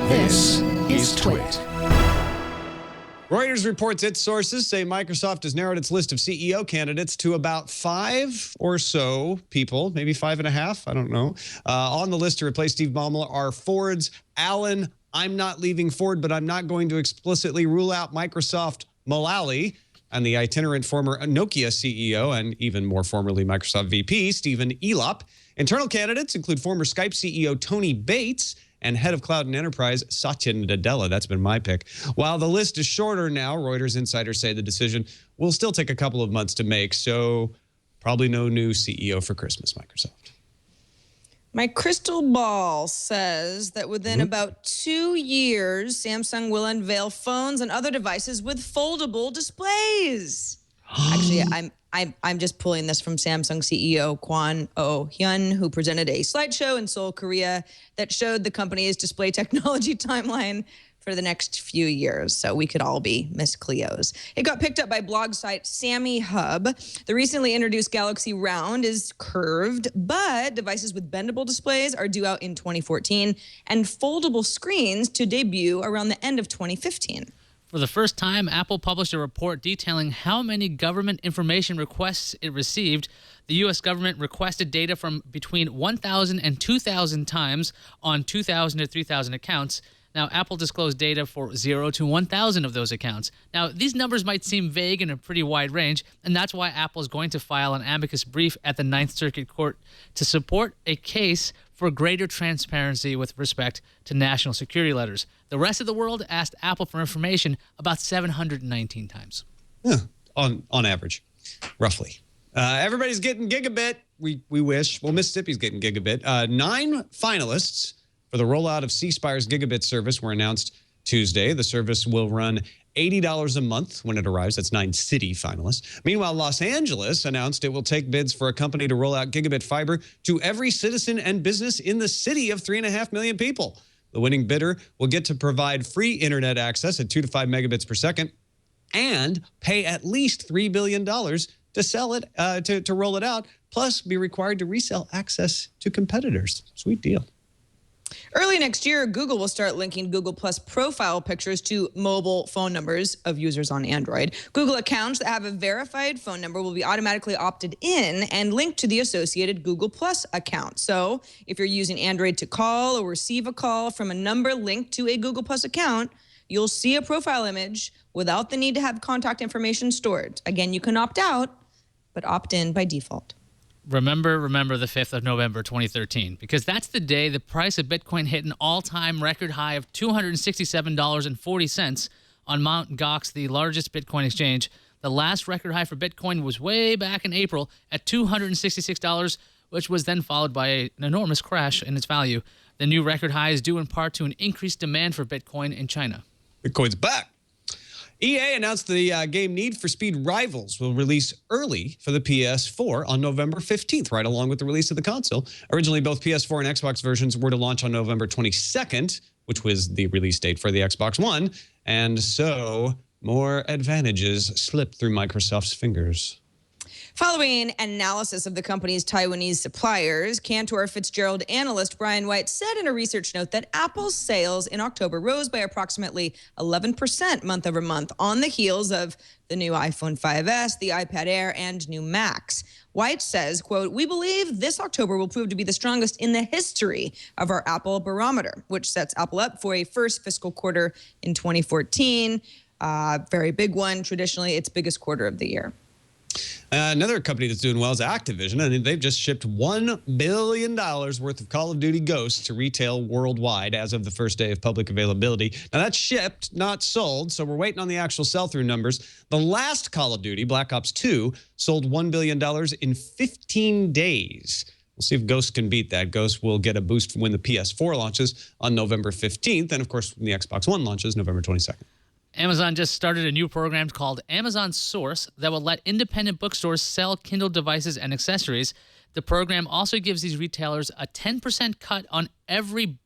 This is Twit. Reuters reports its sources say Microsoft has narrowed its list of CEO candidates to about 5 or so people, maybe 5.5, I don't know. On the list to replace Steve Ballmer are Ford's Alan, I'm not leaving Ford, but I'm not going to explicitly rule out Microsoft Mullally, and the itinerant former Nokia CEO and even more formerly Microsoft VP, Stephen Elop. Internal candidates include former Skype CEO Tony Bates and head of cloud and enterprise Satya Nadella. That's been my pick. While the list is shorter now, Reuters insiders say the decision will still take a couple of months to make, so probably no new CEO for Christmas, Microsoft. My crystal ball says that within about 2 years, Samsung will unveil phones and other devices with foldable displays. Actually, I'm just pulling this from Samsung CEO Kwon Oh-hyun, who presented a slideshow in Seoul, Korea, that showed the company's display technology timeline for the next few years. So we could all be Miss Cleos. It got picked up by blog site Sammy Hub. The recently introduced Galaxy Round is curved, but devices with bendable displays are due out in 2014 and foldable screens to debut around the end of 2015. For the first time, Apple published a report detailing how many government information requests it received. The U.S. government requested data from between 1,000 and 2,000 times on 2,000 to 3,000 accounts. Now, Apple disclosed data for 0 to 1,000 of those accounts. Now, these numbers might seem vague in a pretty wide range, and that's why Apple is going to file an amicus brief at the Ninth Circuit Court to support a case for greater transparency with respect to national security letters. The rest of the world asked Apple for information about 719 times. Yeah, on average, roughly. Everybody's getting gigabit. We wish. Well, Mississippi's getting gigabit. 9 finalists for the rollout of C Spire's gigabit service were announced Tuesday. The service will run $80 a month when it arrives. That's 9 city finalists. Meanwhile, Los Angeles announced it will take bids for a company to roll out gigabit fiber to every citizen and business in the city of 3.5 million people. The winning bidder will get to provide free internet access at 2 to 5 megabits per second and pay at least $3 billion to sell it, to roll it out, plus be required to resell access to competitors. Sweet deal. Early next year, Google will start linking Google Plus profile pictures to mobile phone numbers of users on Android. Google accounts that have a verified phone number will be automatically opted in and linked to the associated Google Plus account. So if you're using Android to call or receive a call from a number linked to a Google Plus account, you'll see a profile image without the need to have contact information stored. Again, you can opt out, but opt in by default. Remember the 5th of November, 2013, because that's the day the price of Bitcoin hit an all-time record high of $267.40 on Mt. Gox, the largest Bitcoin exchange. The last record high for Bitcoin was way back in April at $266, which was then followed by an enormous crash in its value. The new record high is due in part to an increased demand for Bitcoin in China. Bitcoin's back. EA announced the game Need for Speed Rivals will release early for the PS4 on November 15th, right along with the release of the console. Originally, both PS4 and Xbox versions were to launch on November 22nd, which was the release date for the Xbox One, and so more advantages slipped through Microsoft's fingers. Following analysis of the company's Taiwanese suppliers, Cantor Fitzgerald analyst Brian White said in a research note that Apple's sales in October rose by approximately 11% month over month on the heels of the new iPhone 5S, the iPad Air, and new Macs. White says, quote, "We believe this October will prove to be the strongest in the history of our Apple barometer," which sets Apple up for a first fiscal quarter in 2014. Very big one, traditionally its biggest quarter of the year. Another company that's doing well is Activision, and they've just shipped $1 billion worth of Call of Duty Ghosts to retail worldwide as of the first day of public availability. Now, that's shipped, not sold, so we're waiting on the actual sell-through numbers. The last Call of Duty, Black Ops 2, sold $1 billion in 15 days. We'll see if Ghosts can beat that. Ghosts will get a boost when the PS4 launches on November 15th, and, of course, when the Xbox One launches November 22nd. Amazon just started a new program called Amazon Source that will let independent bookstores sell Kindle devices and accessories. The program also gives these retailers a 10% cut on every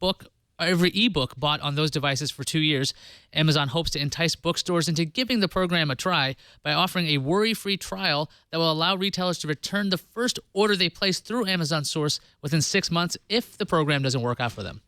ebook bought on those devices for 2 years. Amazon hopes to entice bookstores into giving the program a try by offering a worry-free trial that will allow retailers to return the first order they place through Amazon Source within 6 months if the program doesn't work out for them.